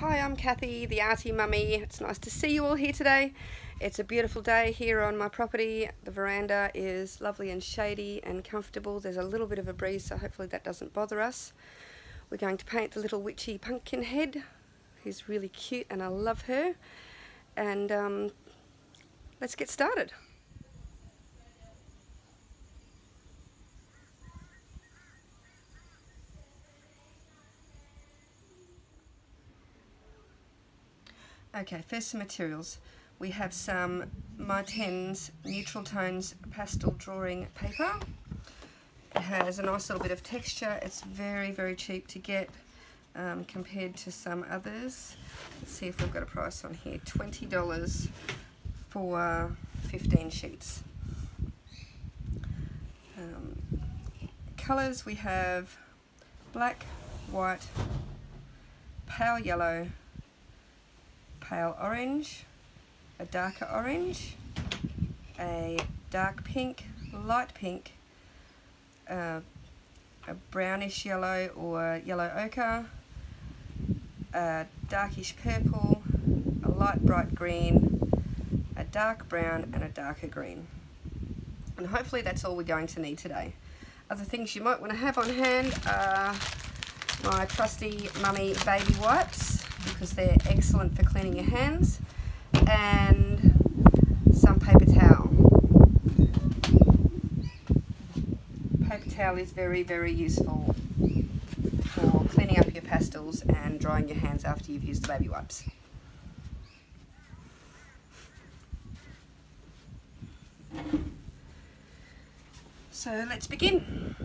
Hi, I'm Kathy, the Arty Mummy. It's nice to see you all here today. It's a beautiful day here on my property. The veranda is lovely and shady and comfortable. There's a little bit of a breeze, so hopefully that doesn't bother us. We're going to paint the little witchy pumpkin head, who's really cute and I love her. And let's get started. Okay, first some materials. We have some My 10's Neutral Tones Pastel Drawing Paper. It has a nice little bit of texture. It's very, very cheap to get compared to some others. Let's see if we've got a price on here. $20 for 15 sheets. Colours, we have black, white, pale yellow, pale orange, a darker orange, a dark pink, light pink, a brownish yellow or yellow ochre, a darkish purple, a light bright green, a dark brown and a darker green. And hopefully that's all we're going to need today. Other things you might want to have on hand are my trusty Mummy baby wipes, because they're excellent for cleaning your hands, and some paper towel. Paper towel is very, very useful for cleaning up your pastels and drying your hands after you've used the baby wipes. So let's begin.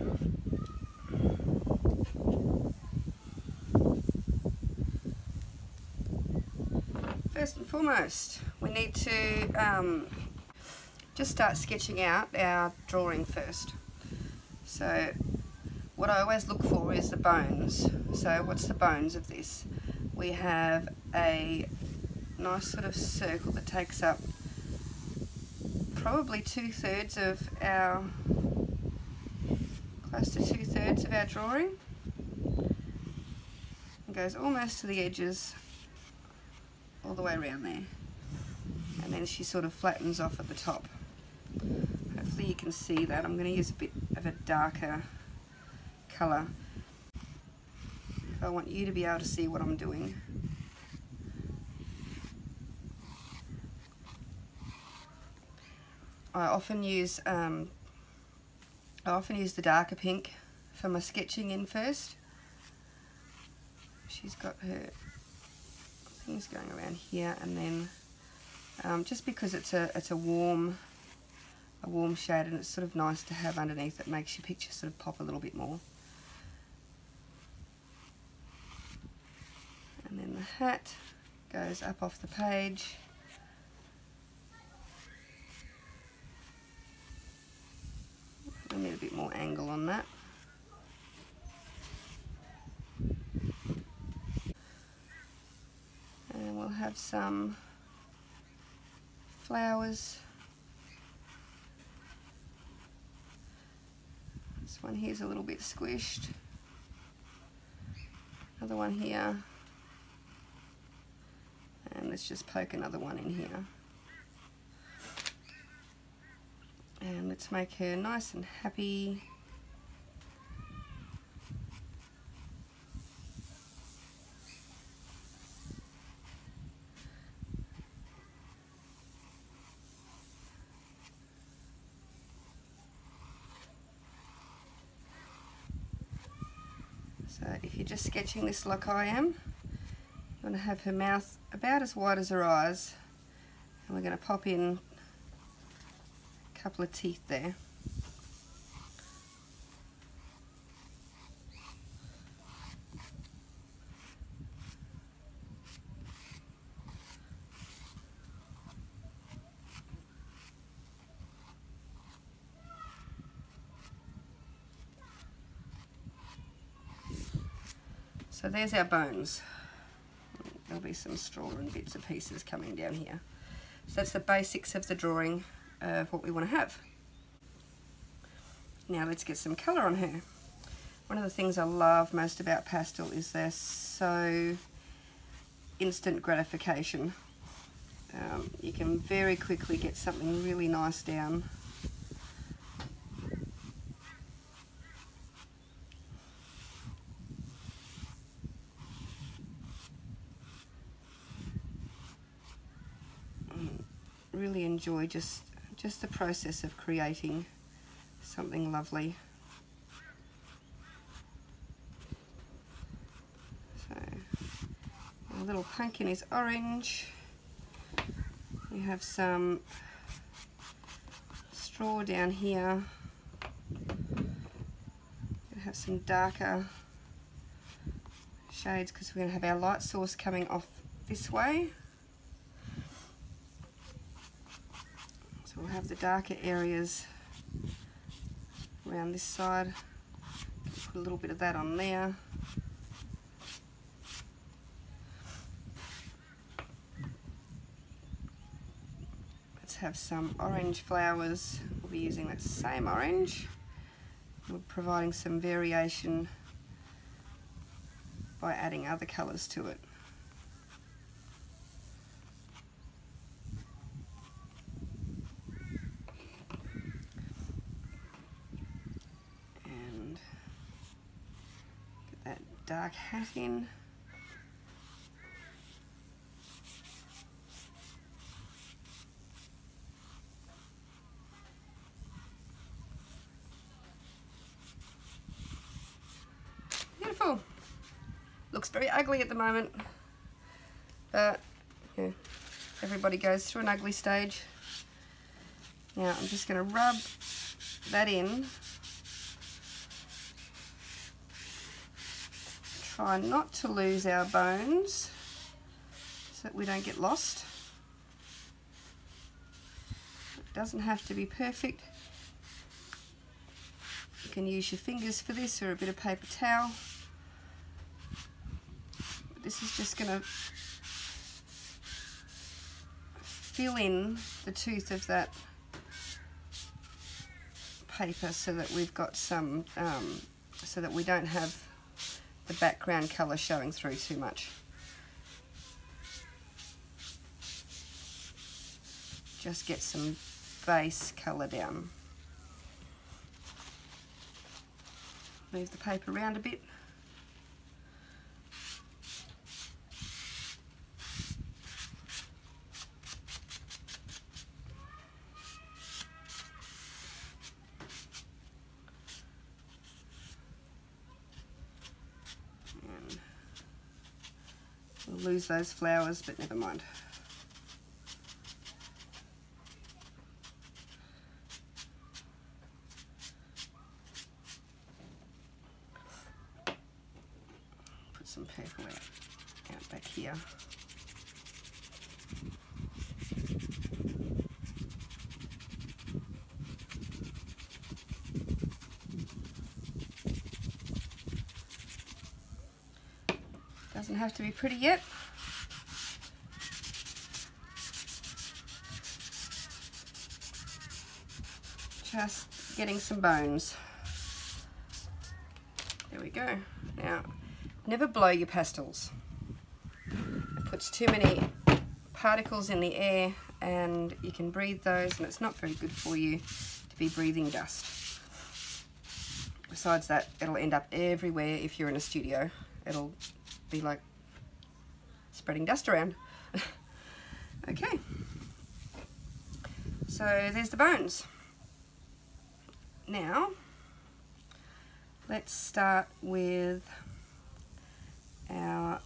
First and foremost, we need to just start sketching out our drawing first. So what I always look for is the bones. So what's the bones of this? We have a nice sort of circle that takes up probably close to 2/3 of our drawing. It goes almost to the edges, all the way around there, and then she sort of flattens off at the top. Hopefully you can see that. I'm going to use a bit of a darker colour. I want you to be able to see what I'm doing. I often use the darker pink for my sketching in first. She's got her things going around here, and then just because it's a warm shade and it's sort of nice to have underneath, it makes your picture sort of pop a little bit more. And then the hat goes up off the page. I need a bit more angle on that. And we'll have some flowers. This one here's a little bit squished. Another one here. And let's just poke another one in here. And let's make her nice and happy. So if you're just sketching this like I am, you want to have her mouth about as wide as her eyes, and we're going to pop in a couple of teeth there. So there's our bones. There'll be some straw and bits and pieces coming down here. So that's the basics of the drawing of what we want to have. Now let's get some colour on her. One of the things I love most about pastel is they're so instant gratification. You can very quickly get something really nice down. Really enjoy just the process of creating something lovely. So our little pumpkin is orange. We have some straw down here. We have some darker shades because we're going to have our light source coming off this way. So we'll have the darker areas around this side. Put a little bit of that on there. Let's have some orange flowers. We'll be using that same orange. We're providing some variation by adding other colours to it. Dark hat in. Beautiful. Looks very ugly at the moment, but yeah, everybody goes through an ugly stage. Now I'm just going to rub that in. Try not to lose our bones so that we don't get lost. It doesn't have to be perfect. You can use your fingers for this or a bit of paper towel. But this is just going to fill in the tooth of that paper so that we've got some, so that we don't have the background colour showing through too much. Just get some base colour down. Move the paper around a bit. We'll lose those flowers, but never mind. Put some purple out back here. Doesn't have to be pretty yet. Just getting some bones. There we go. Now, never blow your pastels. It puts too many particles in the air and you can breathe those, and it's not very good for you to be breathing dust. Besides that, it'll end up everywhere if you're in a studio. It'll be like spreading dust around. Okay, so there's the bones. Now let's start with our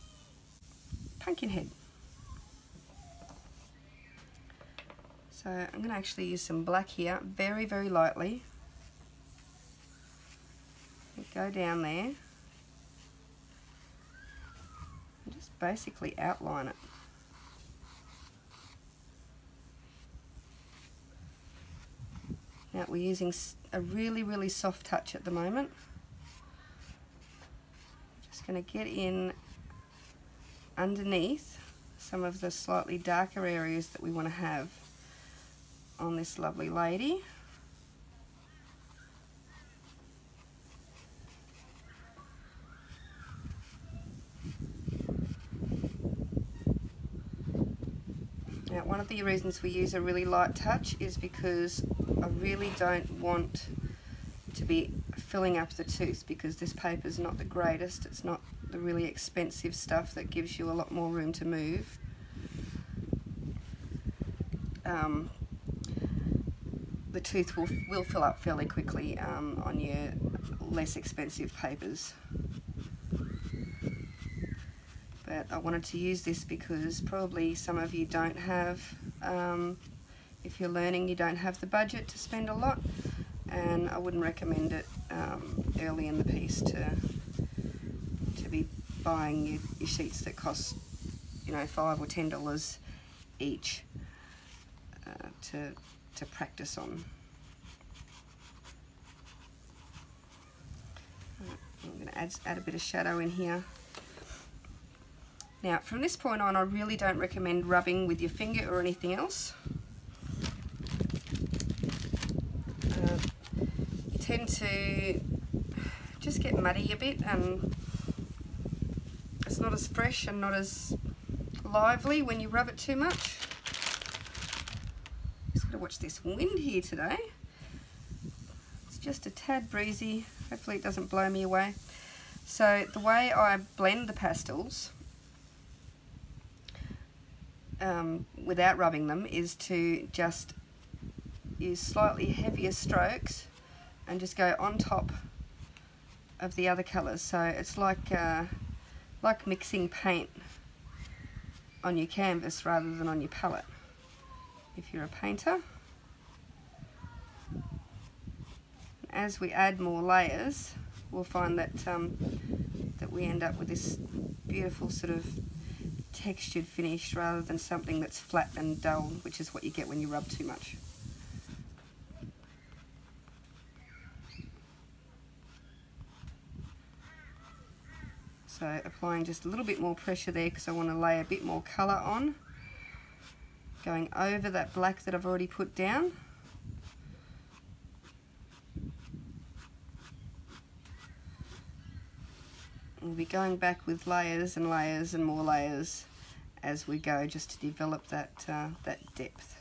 pumpkin head. So I'm going to actually use some black here, very, very lightly. Go down there. Just basically outline it. Now we're using a really, really soft touch at the moment. Just going to get in underneath some of the slightly darker areas that we want to have on this lovely lady. Now, one of the reasons we use a really light touch is because I really don't want to be filling up the tooth, because this paper is not the greatest. It's not the really expensive stuff that gives you a lot more room to move. The tooth will fill up fairly quickly on your less expensive papers. But I wanted to use this because probably some of you don't have, if you're learning, you don't have the budget to spend a lot, and I wouldn't recommend it early in the piece to be buying your sheets that cost, you know, $5 or $10 each to practice on. I'm going to add a bit of shadow in here. Now, from this point on, I really don't recommend rubbing with your finger or anything else. You tend to just get muddy a bit, and it's not as fresh and not as lively when you rub it too much. Just got to watch this wind here today. It's just a tad breezy. Hopefully it doesn't blow me away. So the way I blend the pastels without rubbing them is to just use slightly heavier strokes and just go on top of the other colours. So it's like mixing paint on your canvas rather than on your palette, if you're a painter. As we add more layers, we'll find that that we end up with this beautiful sort of textured finish rather than something that's flat and dull, which is what you get when you rub too much. So applying just a little bit more pressure there because I want to lay a bit more colour on, going over that black that I've already put down. We'll be going back with layers and layers and more layers as we go, just to develop that depth.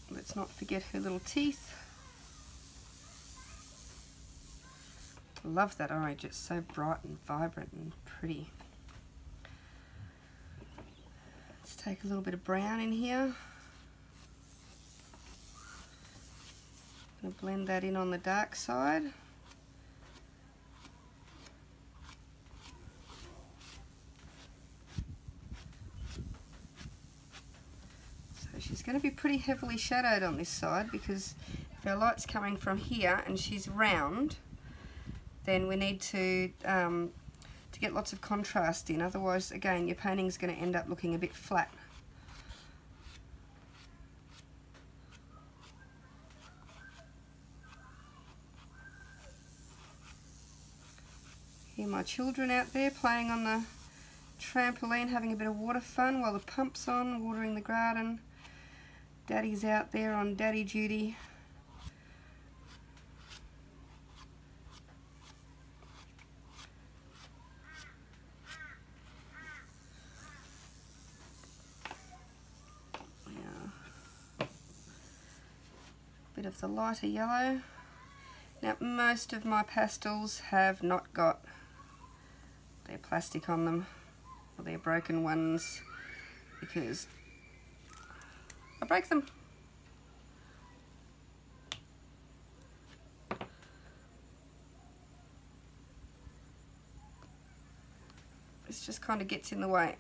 Let's not forget her little teeth. I love that orange, it's so bright and vibrant and pretty. Let's take a little bit of brown in here. I'm going to blend that in on the dark side. So she's going to be pretty heavily shadowed on this side, because if our light's coming from here and she's round, then we need to get lots of contrast in, otherwise again your painting's going to end up looking a bit flat. Hear my children out there playing on the trampoline, having a bit of water fun while the pump's on, watering the garden. Daddy's out there on daddy duty. Bit of the lighter yellow. Now, most of my pastels have not got their plastic on them, or their broken ones, because I break them. This just kind of gets in the way.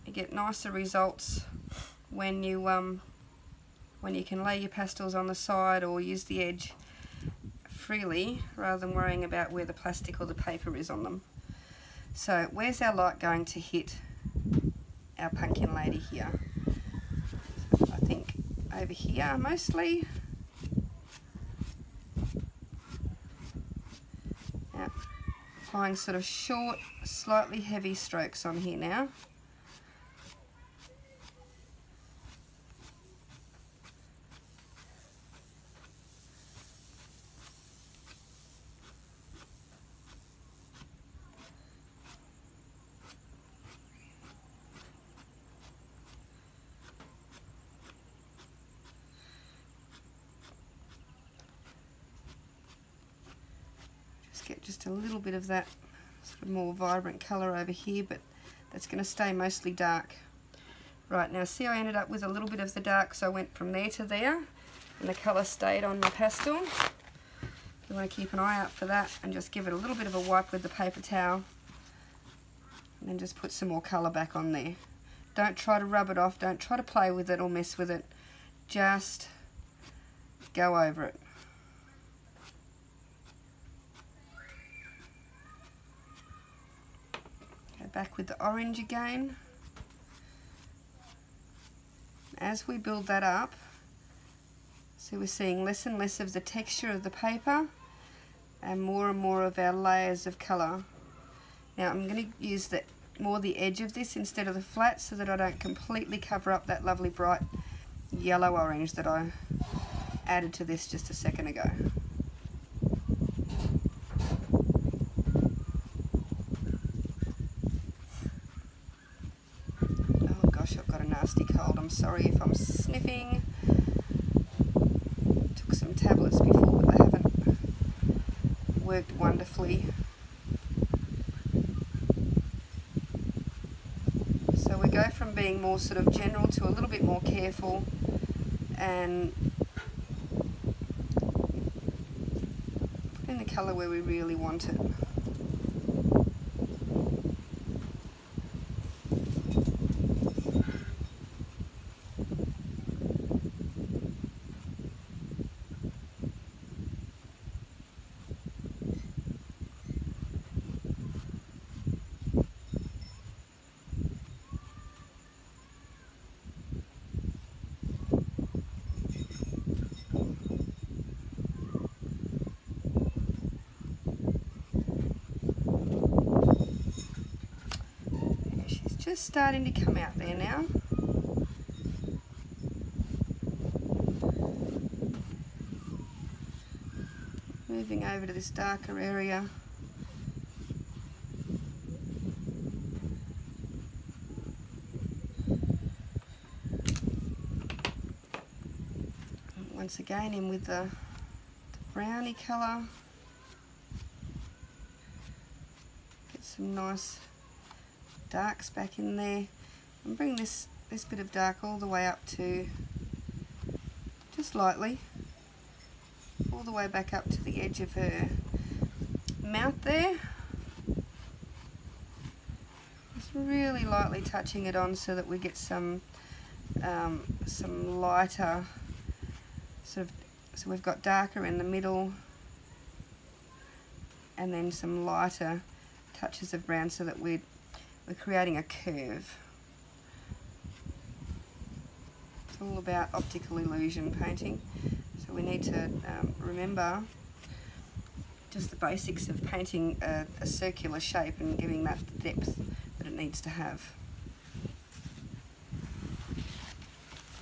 You get nicer results when you can lay your pastels on the side or use the edge freely, rather than worrying about where the plastic or the paper is on them. So where's our light going to hit our pumpkin lady here? I think over here mostly. Now, applying sort of short, slightly heavy strokes on here now. get just a little bit of that sort of more vibrant colour over here, but that's going to stay mostly dark. Right, now see I ended up with a little bit of the dark, so I went from there to there, and the colour stayed on my pastel. You want to keep an eye out for that, and just give it a little bit of a wipe with the paper towel, and then just put some more colour back on there. Don't try to rub it off, don't try to play with it or mess with it, just go over it. Go back with the orange again. As we build that up, so we're seeing less and less of the texture of the paper and more of our layers of colour. Now I'm going to use more the edge of this instead of the flat, so that I don't completely cover up that lovely bright yellow orange that I added to this just a second ago. Oh gosh, I've got a nasty cold. I'm sorry if I'm sniffing. Took some tablets before, but they haven't worked wonderfully. So we go from being more sort of general to a little bit more careful, and put in the colour where we really want it. Just starting to come out there now. Moving over to this darker area. And once again in with the brownie colour. Get some nice darks back in there, and bring this bit of dark all the way up to, just lightly, all the way back up to the edge of her mouth there. Just really lightly touching it on so that we get some lighter sort of, so we've got darker in the middle and then some lighter touches of brown, so that we're creating a curve. It's all about optical illusion painting, so we need to remember just the basics of painting a circular shape and giving that the depth that it needs to have.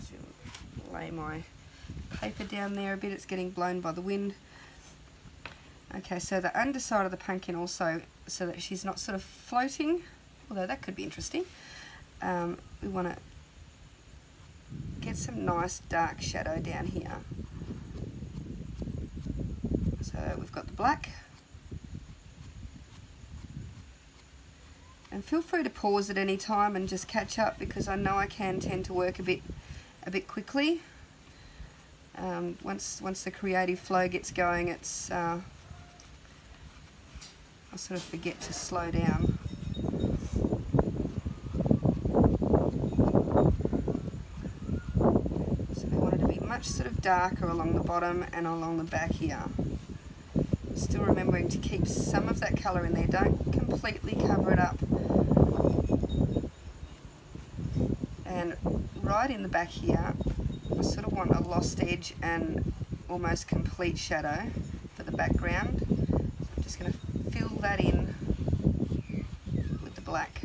So lay my paper down there a bit, it's getting blown by the wind. Okay, so the underside of the pumpkin also, so that she's not sort of floating, although that could be interesting. We want to get some nice dark shadow down here. So we've got the black. And feel free to pause at any time and just catch up, because I know I can tend to work a bit quickly. Once the creative flow gets going, it's I sort of forget to slow down. Much sort of darker along the bottom and along the back here. Still remembering to keep some of that colour in there, don't completely cover it up. And right in the back here, I sort of want a lost edge and almost complete shadow for the background. So I'm just going to fill that in with the black.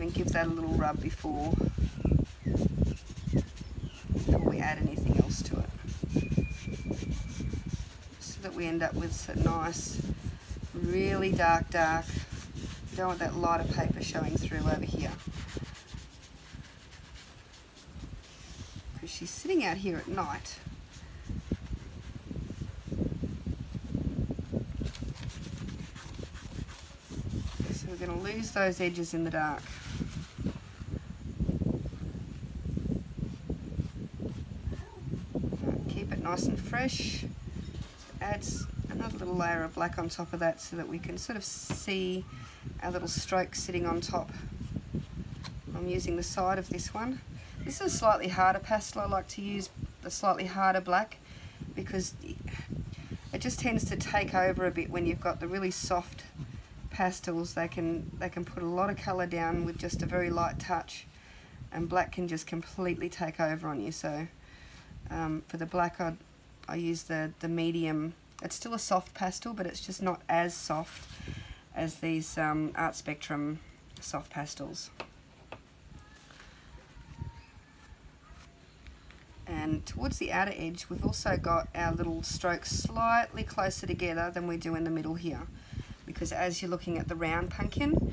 And give that a little rub before we add anything else to it, so that we end up with a nice, really dark. You don't want that lighter paper showing through over here, because she's sitting out here at night, lose those edges in the dark. Keep it nice and fresh. Adds another little layer of black on top of that so that we can sort of see our little strokes sitting on top. I'm using the side of this one. This is a slightly harder pastel. I like to use the slightly harder black because it just tends to take over a bit when you've got the really soft pastels. They can put a lot of colour down with just a very light touch, and black can just completely take over on you. So for the black I use the medium. It's still a soft pastel, but it's just not as soft as these Art Spectrum soft pastels. And towards the outer edge, we've also got our little strokes slightly closer together than we do in the middle here, because as you're looking at the round pumpkin,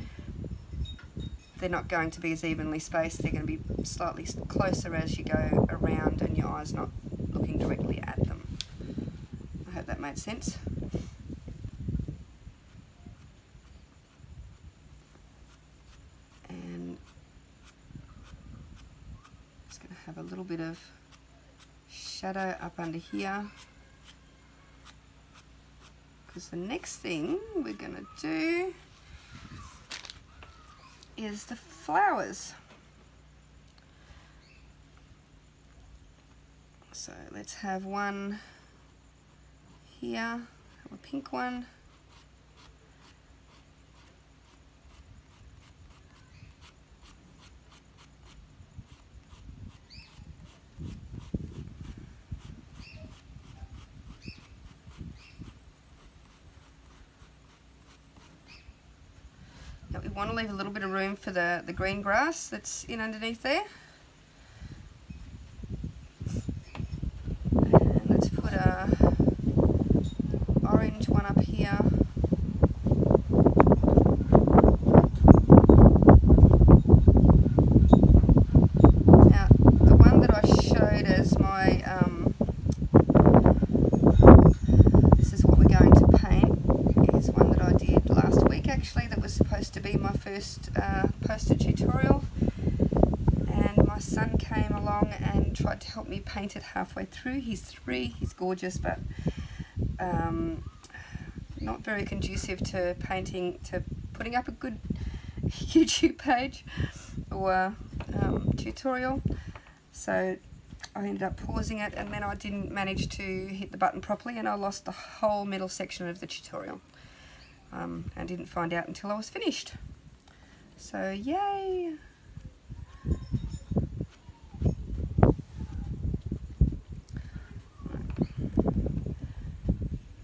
they're not going to be as evenly spaced. They're going to be slightly closer as you go around and your eye's not looking directly at them. I hope that made sense. And just going to have a little bit of shadow up under here, because the next thing we're going to do is the flowers. So let's have one here, have a pink one. Now we want to leave a little bit of room for the green grass that's in underneath there. And let's put a orange one up here. Now the one that I showed as my this is what we're going to paint is one that I did last week actually, that was supposed to be my first posted tutorial, and my son came along and tried to help me paint it halfway through. He's 3, he's gorgeous, but not very conducive to putting up a good YouTube page or tutorial. So I ended up pausing it, and then I didn't manage to hit the button properly, and I lost the whole middle section of the tutorial, and didn't find out until I was finished. So yay!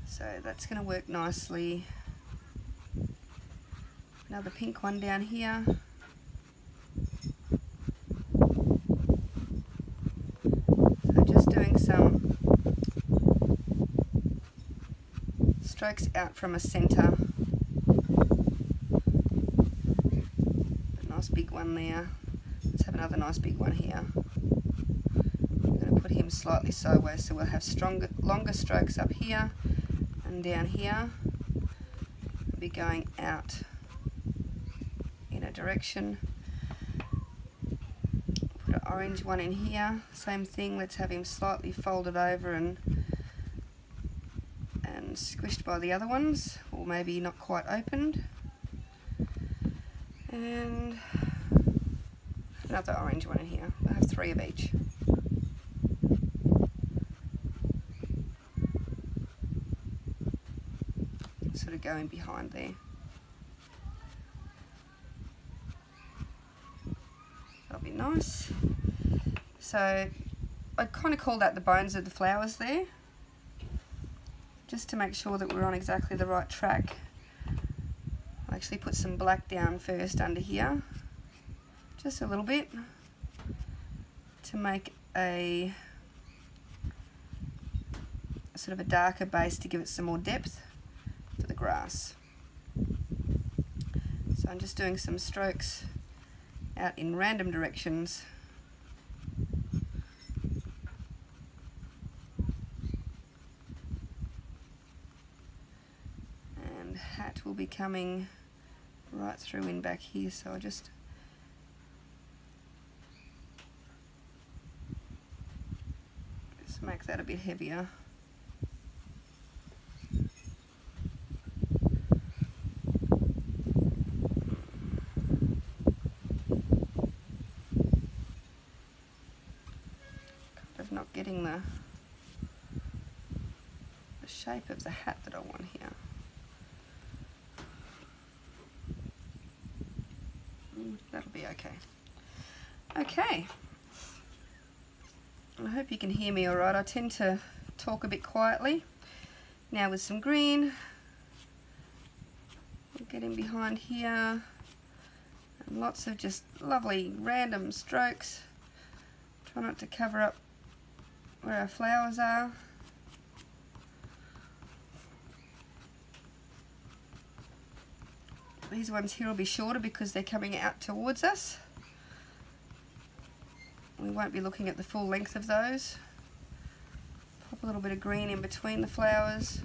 So that's going to work nicely. Another pink one down here. So just doing some strokes out from a centre. A nice big one there. Let's have another nice big one here. I'm going to put him slightly sideways so we'll have longer strokes up here and down here. We'll be going out in a direction. Put an orange one in here, same thing. Let's have him slightly folded over and squished by the other ones, or maybe not quite opened. And another orange one in here. I have 3 of each. Sort of going behind there. That'll be nice. So I kind of called out the bones of the flowers there, just to make sure that we're on exactly the right track. I'll actually put some black down first under here, just a little bit, to make a sort of a darker base to give it some more depth for the grass. So I'm just doing some strokes out in random directions. Hat will be coming right through in back here, so I just make that a bit heavier. Kind of not getting the shape of the hat that I want here. That'll be okay. Okay. I hope you can hear me alright. I tend to talk a bit quietly. Now with some green, we'll get in behind here, and lots of just lovely random strokes. Try not to cover up where our flowers are. These ones here will be shorter because they're coming out towards us. We won't be looking at the full length of those. Pop a little bit of green in between the flowers.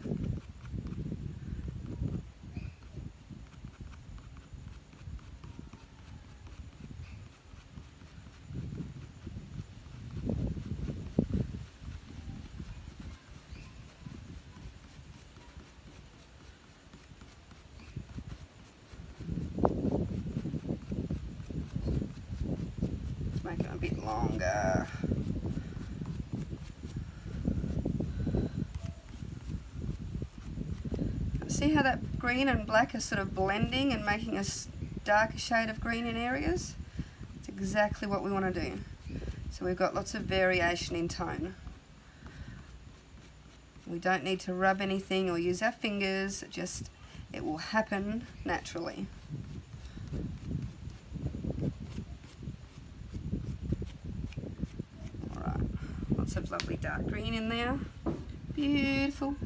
Make it a bit longer. See how that green and black are sort of blending and making a darker shade of green in areas? It's exactly what we want to do. So we've got lots of variation in tone. We don't need to rub anything or use our fingers, it will happen naturally. Lots of lovely dark green in there. Beautiful.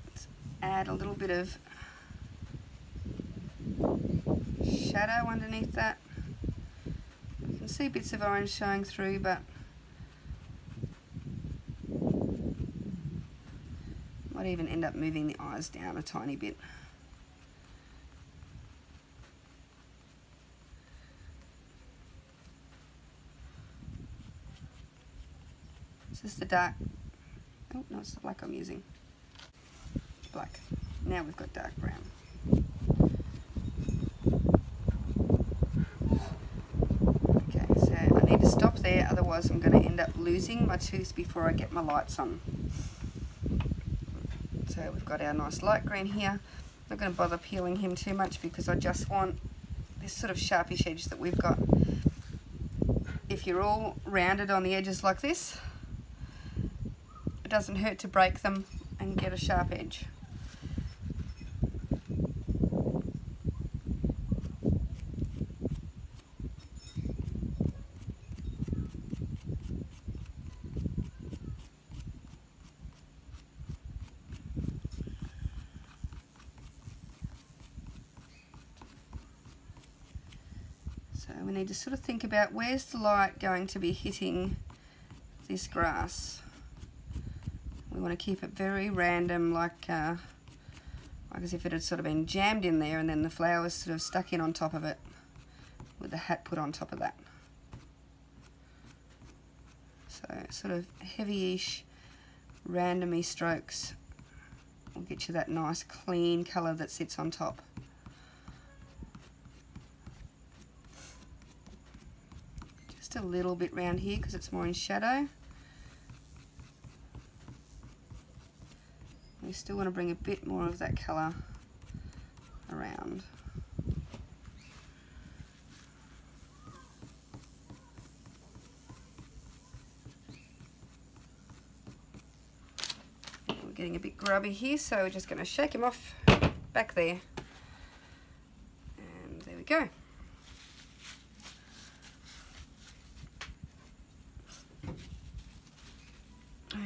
Let's add a little bit of shadow underneath that. You can see bits of orange showing through, but might even end up moving the eyes down a tiny bit. This is the dark, oh no, it's the black I'm using. Black. Now we've got dark brown. Okay, so I need to stop there, otherwise I'm going to end up losing my tooth before I get my lights on. So we've got our nice light green here. I'm not going to bother peeling him too much because I just want this sort of sharpish edge that we've got. If you're all rounded on the edges like this, it doesn't hurt to break them and get a sharp edge. So we need to sort of think about where's the light going to be hitting this grass. We want to keep it very random, like as if it had sort of been jammed in there and then the flowers sort of stuck in on top of it with the hat put on top of that. So sort of heavy-ish, randomy strokes will get you that nice clean colour that sits on top. Just a little bit round here because it's more in shadow. We still want to bring a bit more of that colour around. We're getting a bit grubby here, so we're just going to shake him off back there. And there we go.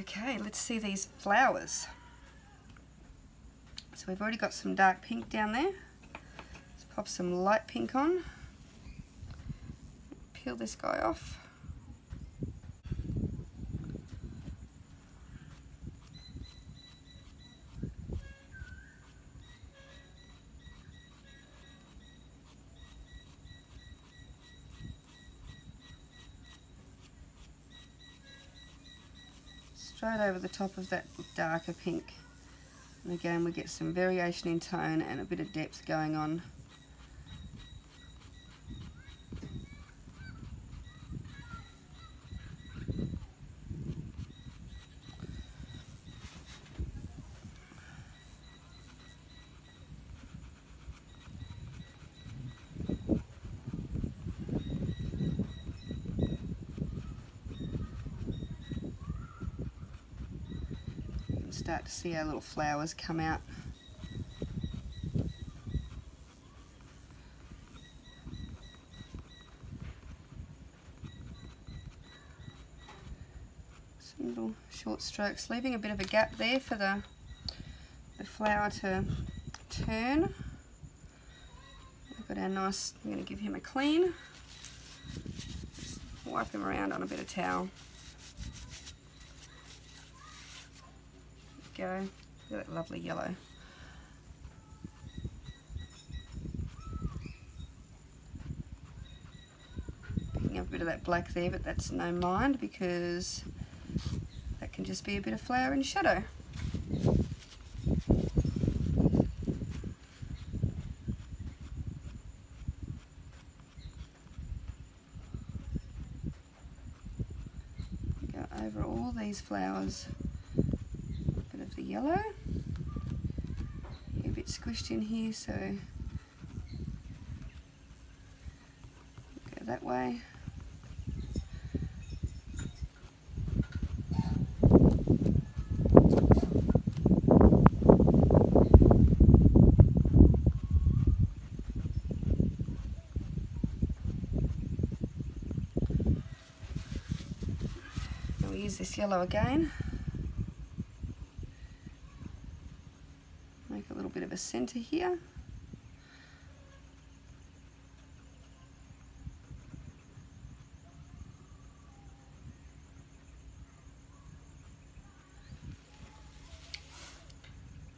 Okay, let's see these flowers. So we've already got some dark pink down there. Let's pop some light pink on. Peel this guy off. straight over the top of that darker pink. And again, we get some variation in tone and a bit of depth going on. Start to see our little flowers come out. Some little short strokes, leaving a bit of a gap there for the flower to turn. We've got our nice, I'm going to give him a clean. Just wipe him around on a bit of towel. Go. Look at that lovely yellow. Picking up a bit of that black there, but that's no mind because that can just be a bit of flower in shadow. Go over all these flowers. The yellow, a bit squished in here, so go that way. And we'll use this yellow again. Make a little bit of a center here.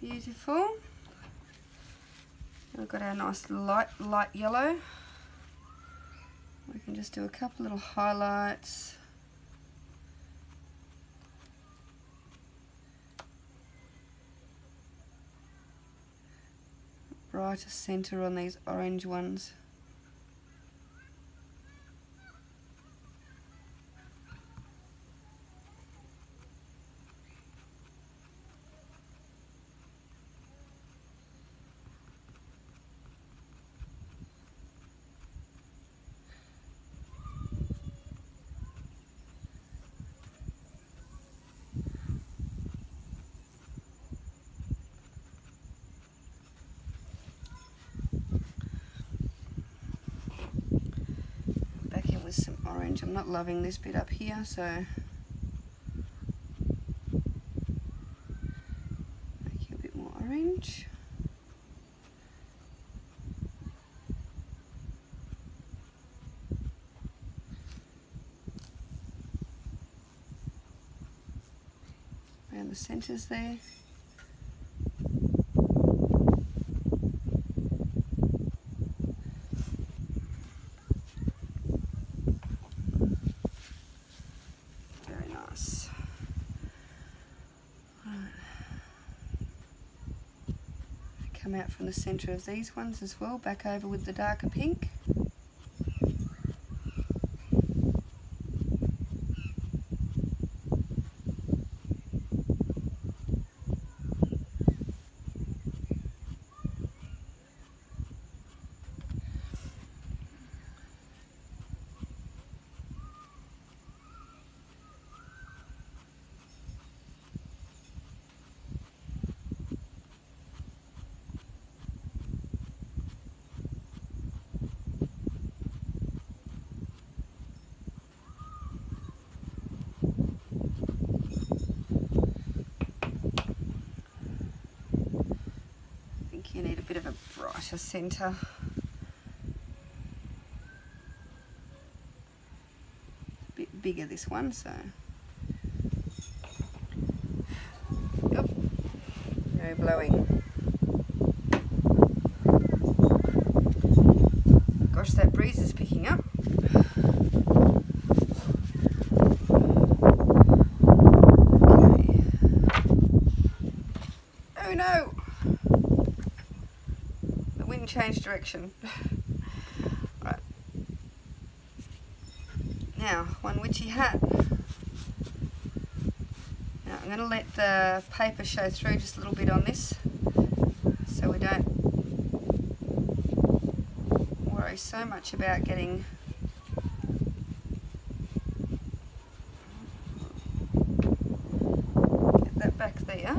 Beautiful. We've got our nice light yellow. We can just do a couple little highlights. Brighter center on these orange ones. With some orange. I'm not loving this bit up here, so make it a bit more orange. Around the centers there. Come out from the center of these ones as well, back over with the darker pink. You need a bit of a brighter center. A bit bigger this one, so. Yep. No blowing. Gosh, that breeze is picking up. Okay. change direction. Right. Now, one witchy hat. Now I'm going to let the paper show through just a little bit on this, so we don't worry so much about getting that back there.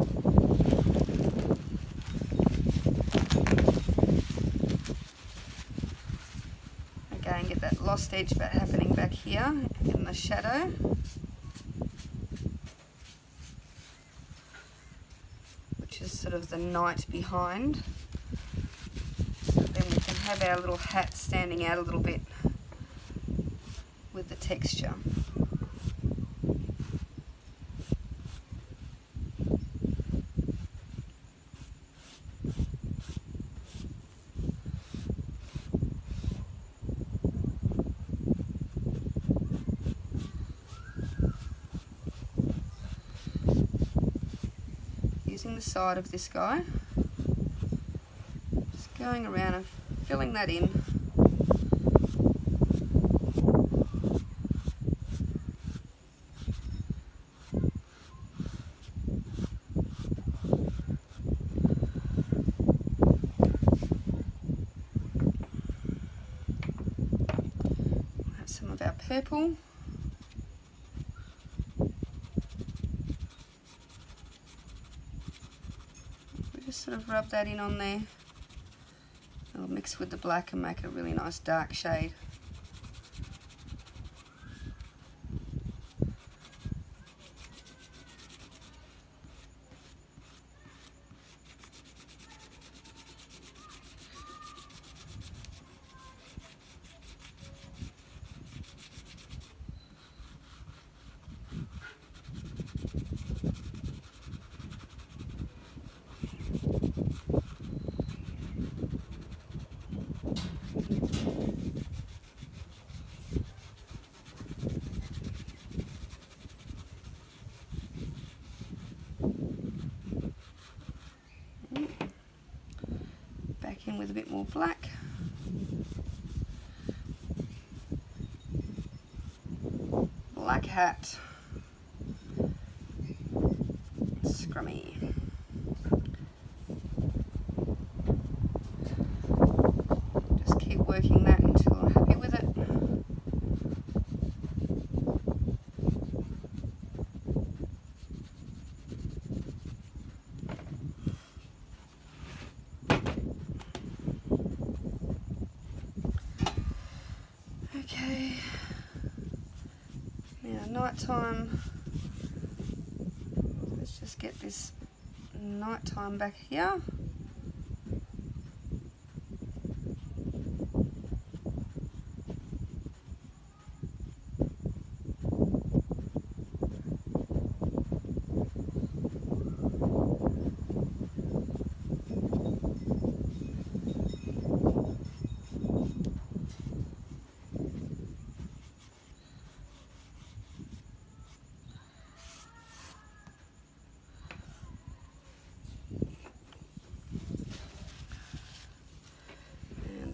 Again, get that lost edge happening back here in the shadow. Which is sort of the night behind. So then we can have our little hat standing out a little bit with the texture. Using the side of this guy, just going around and filling that in. Have some of our purple. Just sort of rub that in on there. It'll mix with the black and make a really nice dark shade. Back in with a bit more black. Black hat. Scrummy. Just keep working that until I'm happy with it. Okay, now nighttime, let's just get this nighttime back here.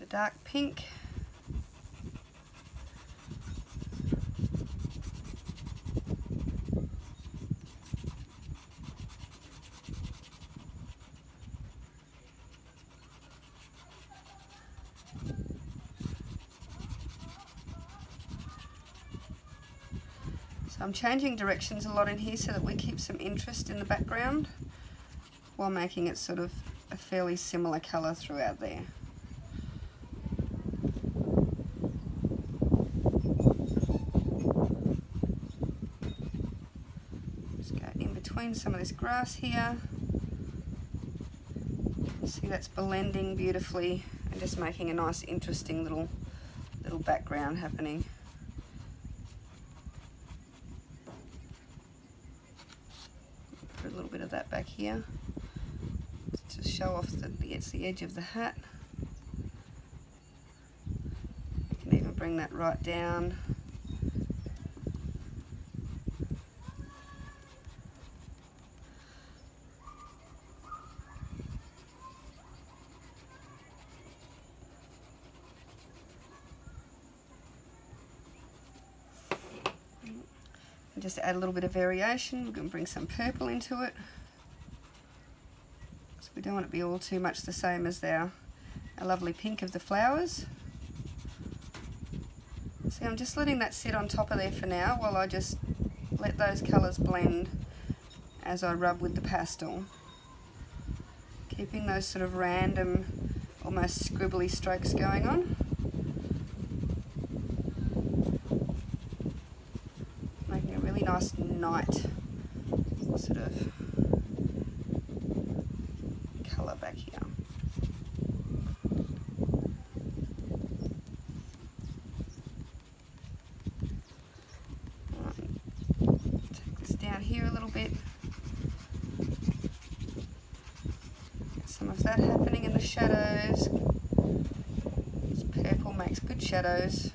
Dark pink. So I'm changing directions a lot in here so that we keep some interest in the background while making it sort of a fairly similar colour throughout there. Between some of this grass here, see that's blending beautifully and just making a nice interesting little background happening. Put a little bit of that back here to show off that it's the edge of the hat. You can even bring that right down. just add a little bit of variation. We're going to bring some purple into it. So we don't want it to be all too much the same as our lovely pink of the flowers. See, I'm just letting that sit on top of there for now while I just let those colours blend as I rub with the pastel. Keeping those sort of random, almost scribbly strokes going on. Making a really nice night sort of colour back here. Take this down here a little bit. Get some of that happening in the shadows. This purple makes good shadows.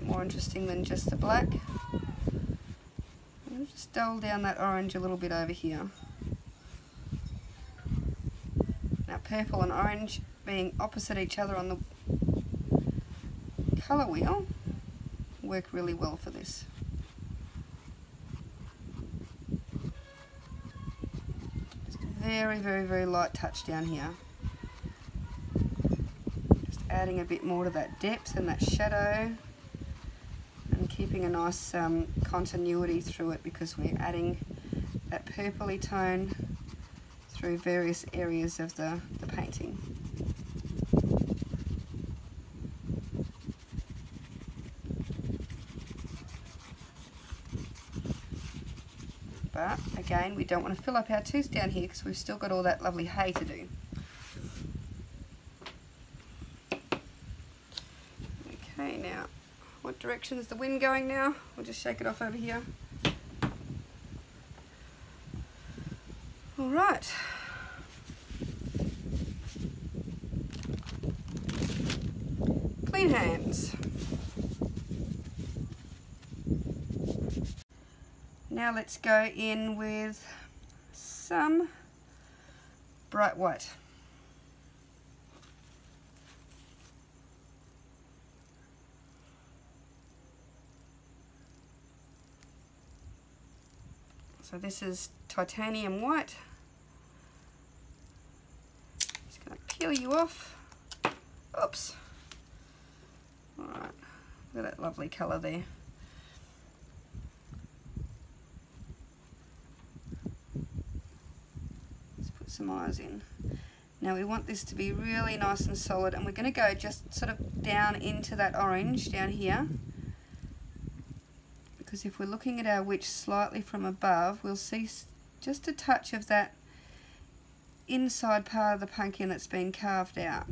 More interesting than just the black. I'll just dull down that orange a little bit over here. Now purple and orange being opposite each other on the colour wheel work really well for this. Just a very, very, very light touch down here. Just adding a bit more to that depth and that shadow. Keeping a nice continuity through it because we're adding that purpley tone through various areas of the painting. But again, we don't want to fill up our tooth down here because we've still got all that lovely hay to do. Okay, now what direction is the wind going now? We'll just shake it off over here. All right. Clean hands. Now let's go in with some bright white. So this is titanium white. Just going to peel you off. Oops. Alright, look at that lovely colour there. Let's put some eyes in. Now we want this to be really nice and solid, and we're going to go just sort of down into that orange down here. Because if we're looking at our witch slightly from above, we'll see just a touch of that inside part of the pumpkin that's been carved out.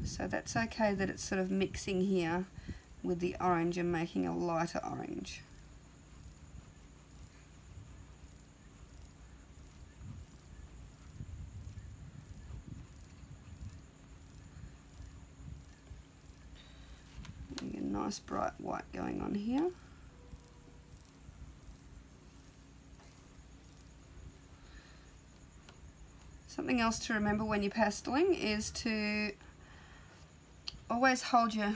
So that's okay that it's sort of mixing here with the orange and making a lighter orange. Nice bright white going on here. Something else to remember when you're pasteling is to always hold your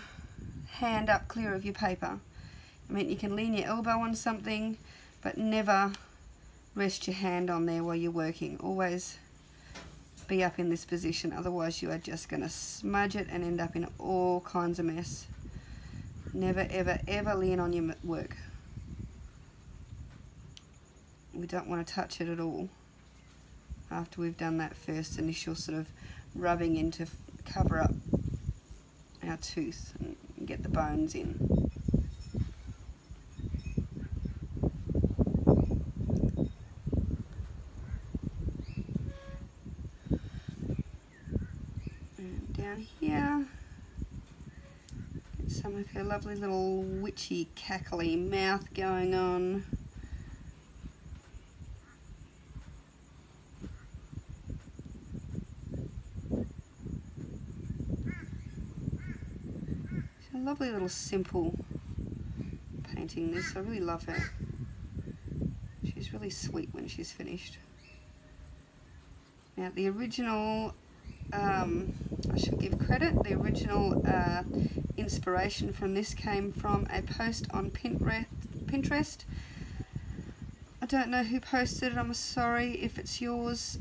hand up clear of your paper. I mean, you can lean your elbow on something, but never rest your hand on there while you're working. Always be up in this position, otherwise you are just going to smudge it and end up in all kinds of mess. Never, ever, ever lean on your work. We don't want to touch it at all after we've done that first initial sort of rubbing in to cover up our tooth and get the bones in. And down here, get some of her lovely little witchy cackly mouth going on. Lovely little simple painting this. I really love her. She's really sweet when she's finished. Now the original I should give credit. The original inspiration from this came from a post on Pinterest. I don't know who posted it. I'm sorry if it's yours.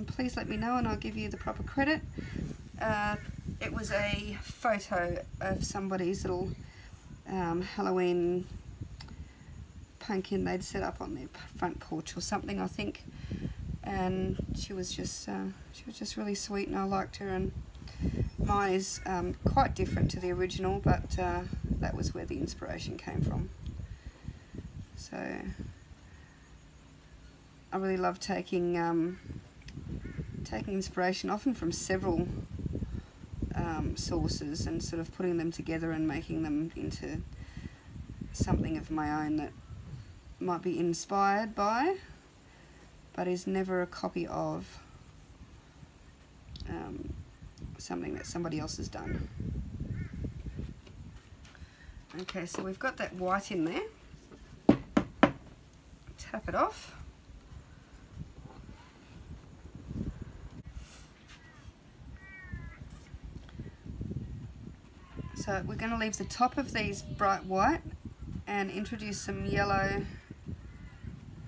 Please let me know and I'll give you the proper credit. It was a photo of somebody's little Halloween pumpkin they'd set up on their front porch or something, I think. And she was just really sweet, and I liked her. And mine is quite different to the original, but that was where the inspiration came from. So I really love taking inspiration, often from several sources, and sort of putting them together and making them into something of my own that might be inspired by, but is never a copy of something that somebody else has done. Okay, so we've got that white in there. Tap it off. So we're going to leave the top of these bright white and introduce some yellow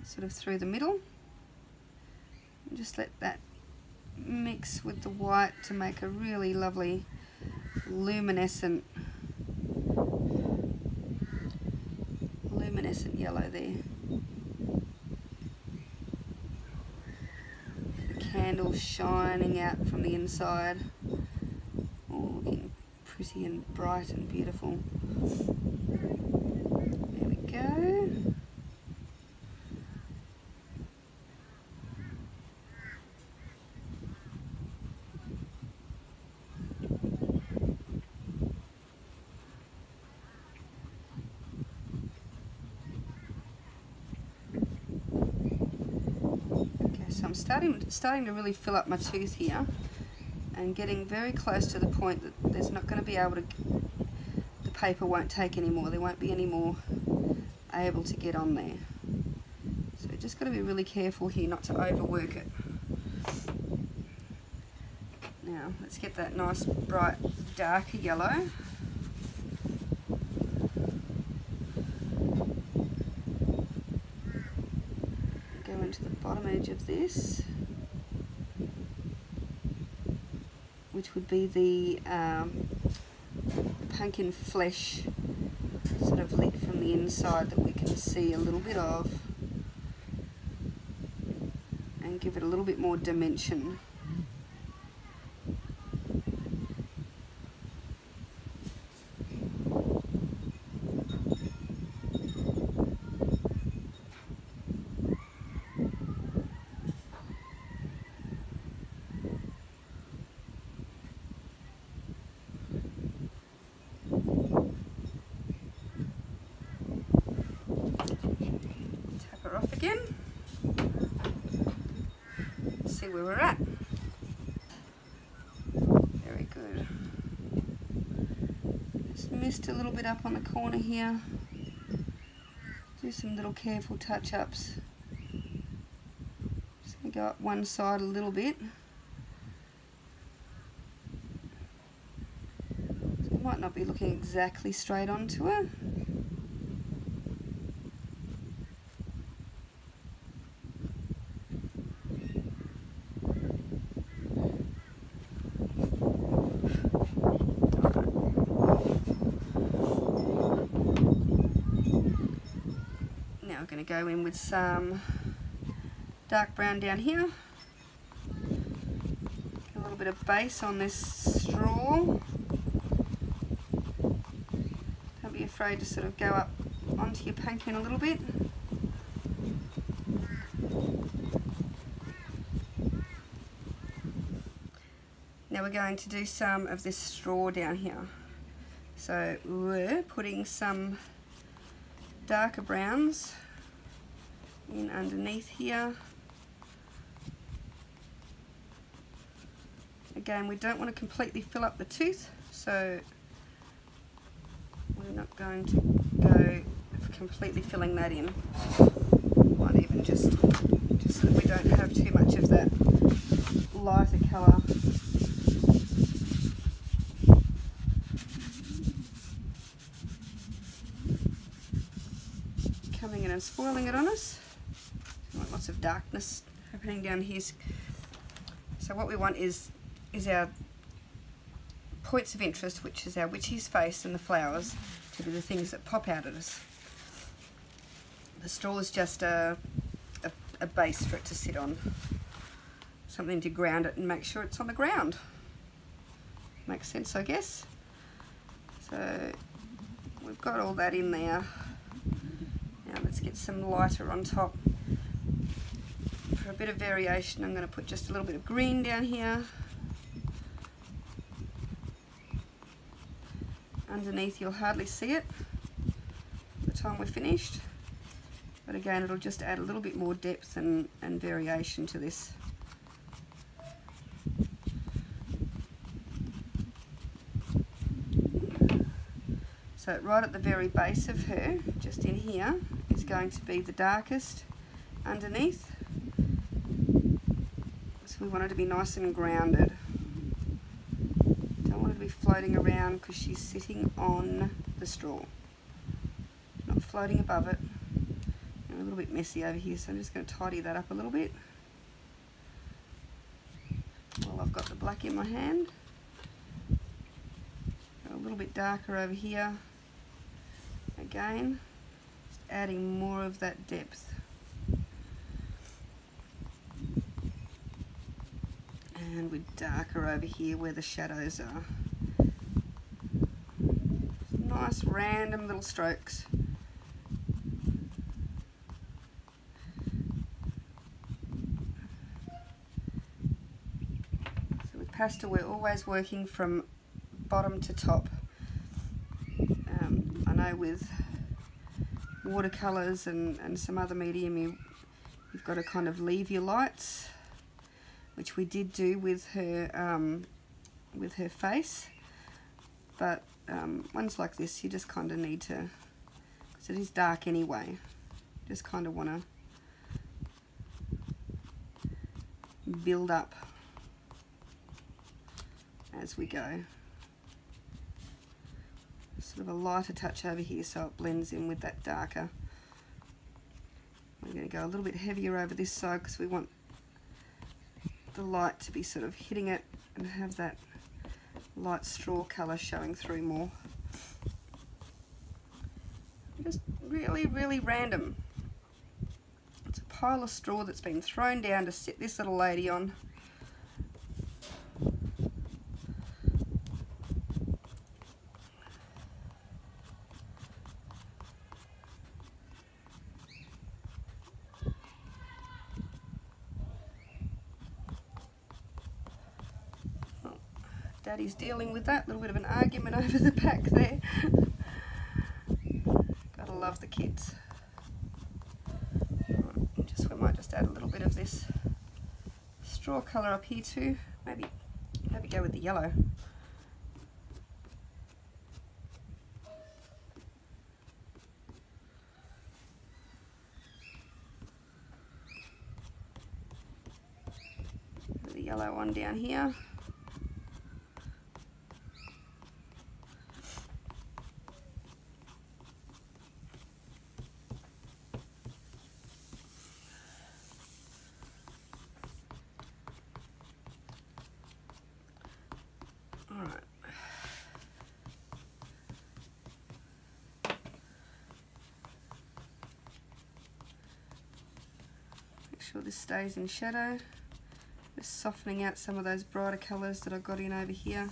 sort of through the middle. And just let that mix with the white to make a really lovely luminescent yellow there. The candle shining out from the inside, all looking pretty and bright and beautiful. There we go. So I'm starting to really fill up my tooth here and getting very close to the point that there's not going to be able to, the paper won't take anymore, there won't be any more able to get on there. So just got to be really careful here not to overwork it. Now let's get that nice bright darker yellow. To the bottom edge of this, which would be the pumpkin flesh sort of lit from the inside that we can see a little bit of, and give it a little bit more dimension. Again, see where we're at. Very good. Just missed a little bit up on the corner here. Do some little careful touch-ups. Just going to go up one side a little bit. So it might not be looking exactly straight onto her. Now we're going to go in with some dark brown down here. A little bit of base on this straw. Don't be afraid to sort of go up onto your pumpkin a little bit. Now we're going to do some of this straw down here. So we're putting some darker browns in underneath here. Again, we don't want to completely fill up the tooth, so we're not going to go completely filling that in. Might even just so that we don't have too much of that lighter colour and spoiling it on us. We want lots of darkness happening down here. So what we want is our points of interest, which is our witch's face and the flowers, to be the things that pop out at us. The straw is just a base for it to sit on, something to ground it and make sure it's on the ground. Makes sense, I guess. So we've got all that in there. Now let's get some lighter on top. For a bit of variation, I'm going to put just a little bit of green down here. Underneath, you'll hardly see it by the time we're finished, but again, it'll just add a little bit more depth and variation to this. So right at the very base of her, just in here, is going to be the darkest underneath. So we want her to be nice and grounded. Don't want her to be floating around because she's sitting on the straw, not floating above it. And a little bit messy over here, so I'm just going to tidy that up a little bit while I've got the black in my hand. Go a little bit darker over here. Again, just adding more of that depth. And we're darker over here where the shadows are. Nice random little strokes. So with pastel, we're always working from bottom to top. I know with watercolours and some other medium, you've got to kind of leave your lights, which we did do with her face, but ones like this you just kind of need to, because it is dark anyway, just kind of want to build up as we go. Sort of a lighter touch over here so it blends in with that darker. We're going to go a little bit heavier over this side because we want the light to be sort of hitting it and have that light straw colour showing through more. Just really, really random. It's a pile of straw that's been thrown down to sit this little lady on. Daddy's dealing with that, little bit of an argument over the back there. Gotta love the kids. We might just add a little bit of this straw colour up here too. Maybe go with the yellow. The yellow one down here. Sure this stays in shadow, just softening out some of those brighter colours that I got in over here,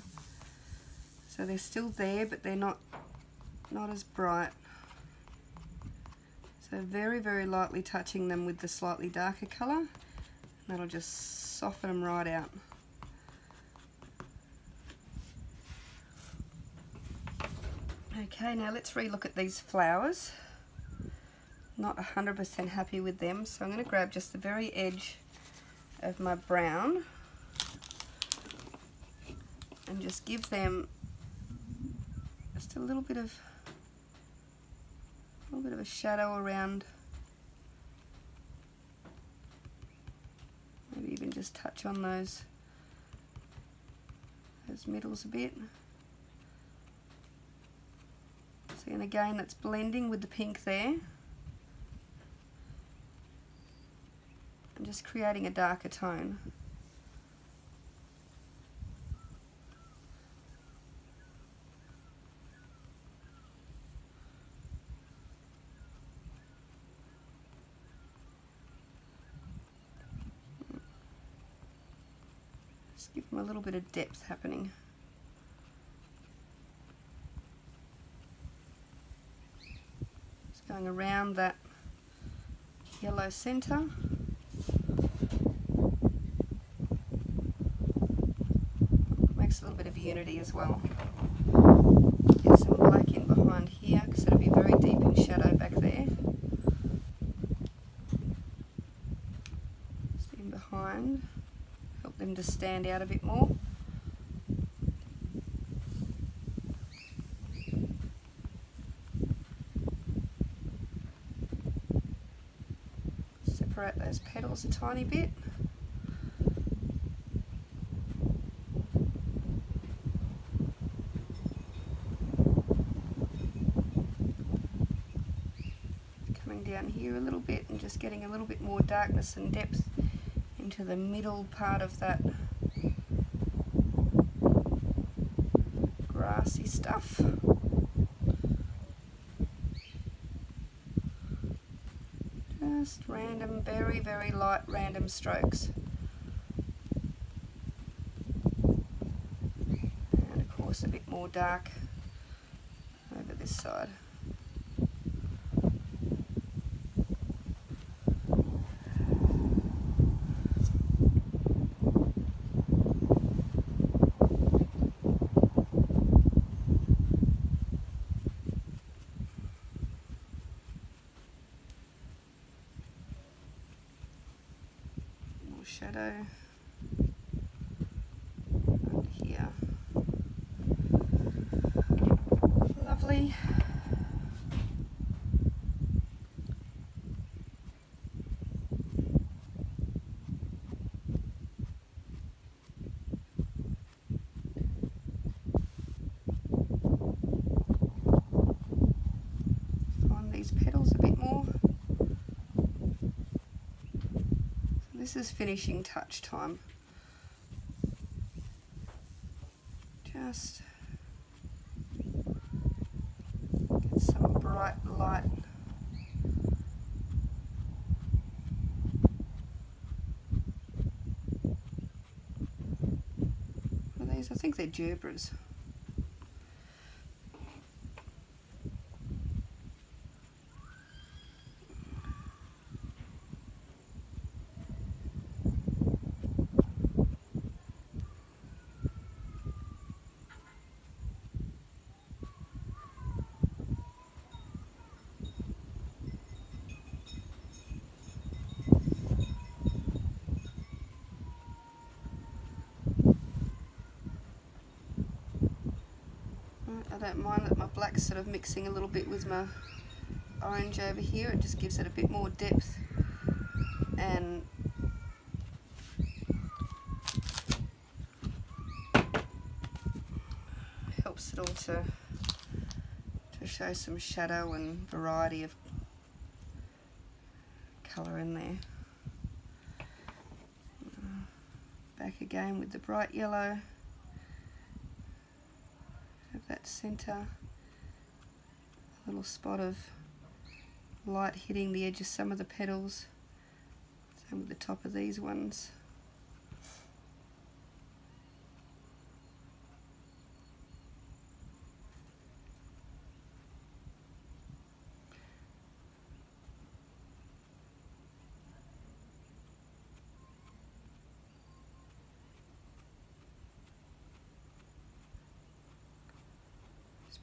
so they're still there but they're not as bright. So very, very lightly touching them with the slightly darker colour, and that'll just soften them right out. Okay, now let's re-look at these flowers. Not 100% happy with them, so I'm going to grab just the very edge of my brown and just give them just a little bit of a shadow around, maybe even just touch on those middles a bit. See, and again that's blending with the pink there. just creating a darker tone. Just give them a little bit of depth happening. Just going around that yellow centre. Makes a little bit of unity as well. Get some black in behind here because it'll be very deep in shadow back there. Just in behind, help them to stand out a bit more. Separate those petals a tiny bit. Coming down here a little bit and just getting a little bit more darkness and depth into the middle part of that grassy stuff. Just random, very, very light random strokes. And of course a bit more dark over this side. Shadow under here. Lovely. Find these petals a bit more. This is finishing touch time. Just get some bright light. What are these? I think they're gerbras. I don't mind that my black's sort of mixing a little bit with my orange over here. It just gives it a bit more depth and helps it all to show some shadow and variety of colour in there. Back again with the bright yellow. That centre, a little spot of light hitting the edge of some of the petals, same with the top of these ones.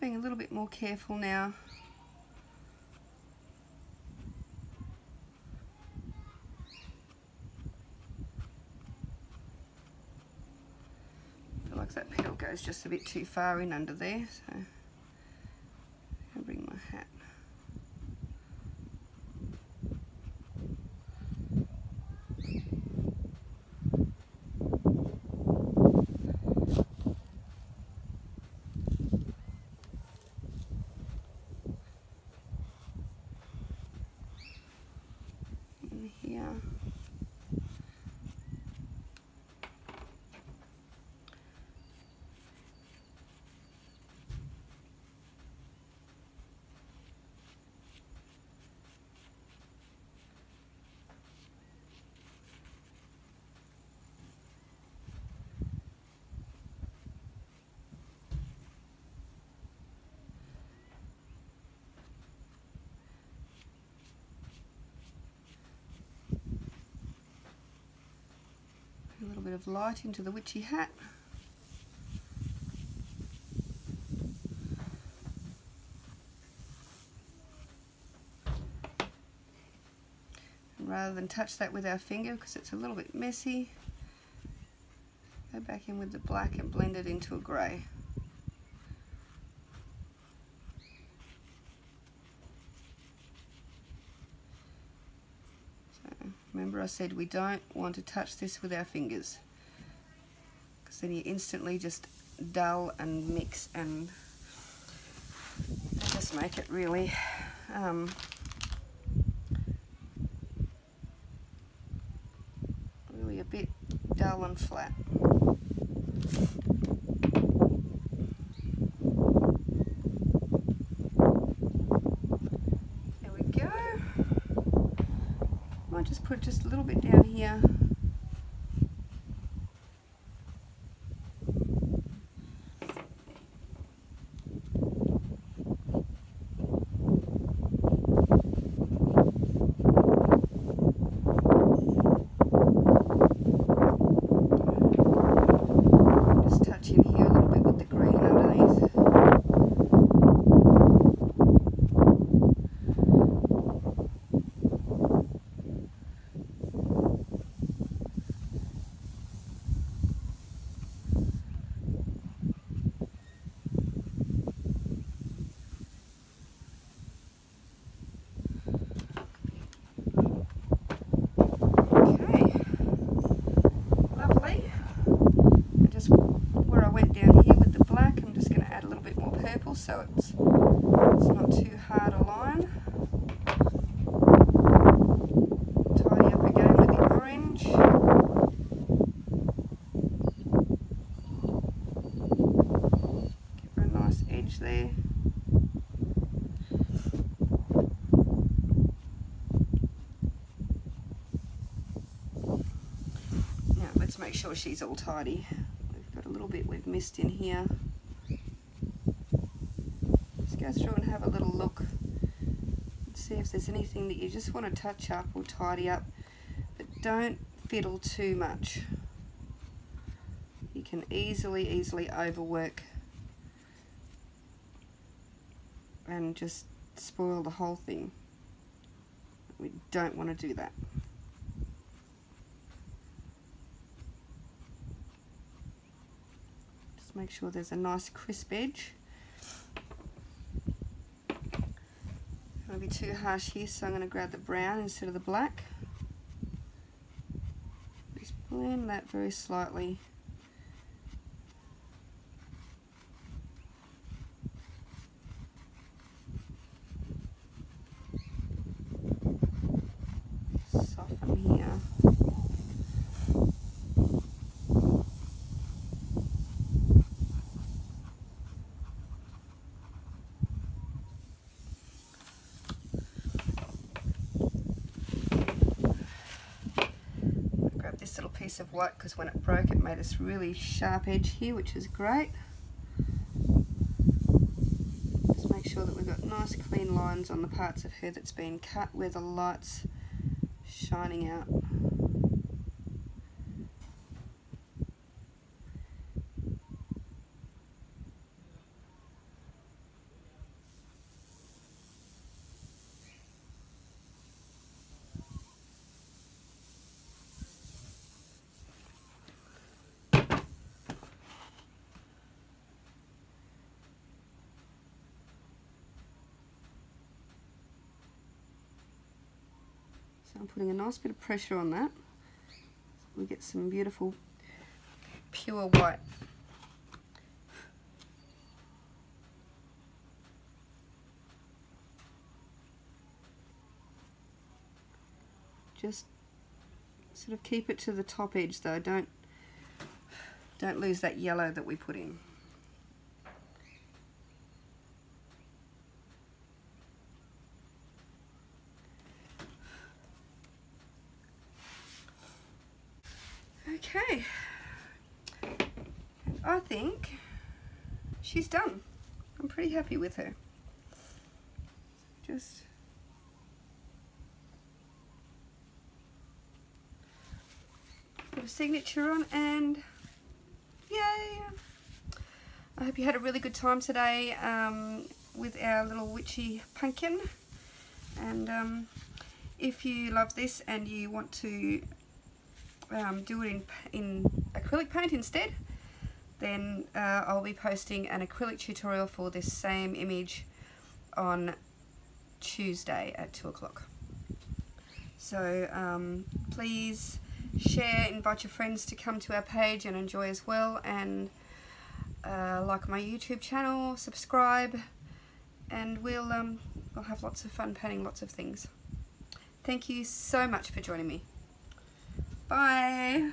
Being a little bit more careful now. I feel like that petal goes just a bit too far in under there, so I'll bring my hat. Here. A little bit of light into the witchy hat. And rather than touch that with our finger because it's a little bit messy, go back in with the black and blend it into a grey. Remember I said we don't want to touch this with our fingers because then you instantly just dull and mix and just make it really really a bit dull and flat. Just put just a little bit down here. Just touch in here a little bit with the green underneath. So it's not too hard a line. Tidy up again with the orange. Give her a nice edge there. Now let's make sure she's all tidy. We've got a little bit we've missed in here. Go through and have a little look and see if there's anything that you just want to touch up or tidy up, but don't fiddle too much. You can easily overwork and just spoil the whole thing. We don't want to do that. Just make sure there's a nice crisp edge. Be too harsh here, so I'm going to grab the brown instead of the black. Just blend that very slightly. Soften here. This little piece of white because when it broke it made this really sharp edge here, which is great. Just make sure that we've got nice clean lines on the parts of her that's been cut where the light's shining out. So I'm putting a nice bit of pressure on that. We get some beautiful pure white. Just sort of keep it to the top edge though, don't lose that yellow that we put in. Okay, I think she's done. I'm pretty happy with her. Just put a signature on, and yay! I hope you had a really good time today with our little witchy pumpkin. And if you love this and you want to do it in acrylic paint instead, then I'll be posting an acrylic tutorial for this same image on Tuesday at 2 o'clock. So please share, invite your friends to come to our page and enjoy as well, and like my YouTube channel, subscribe, and we'll have lots of fun painting lots of things. Thank you so much for joining me. Bye.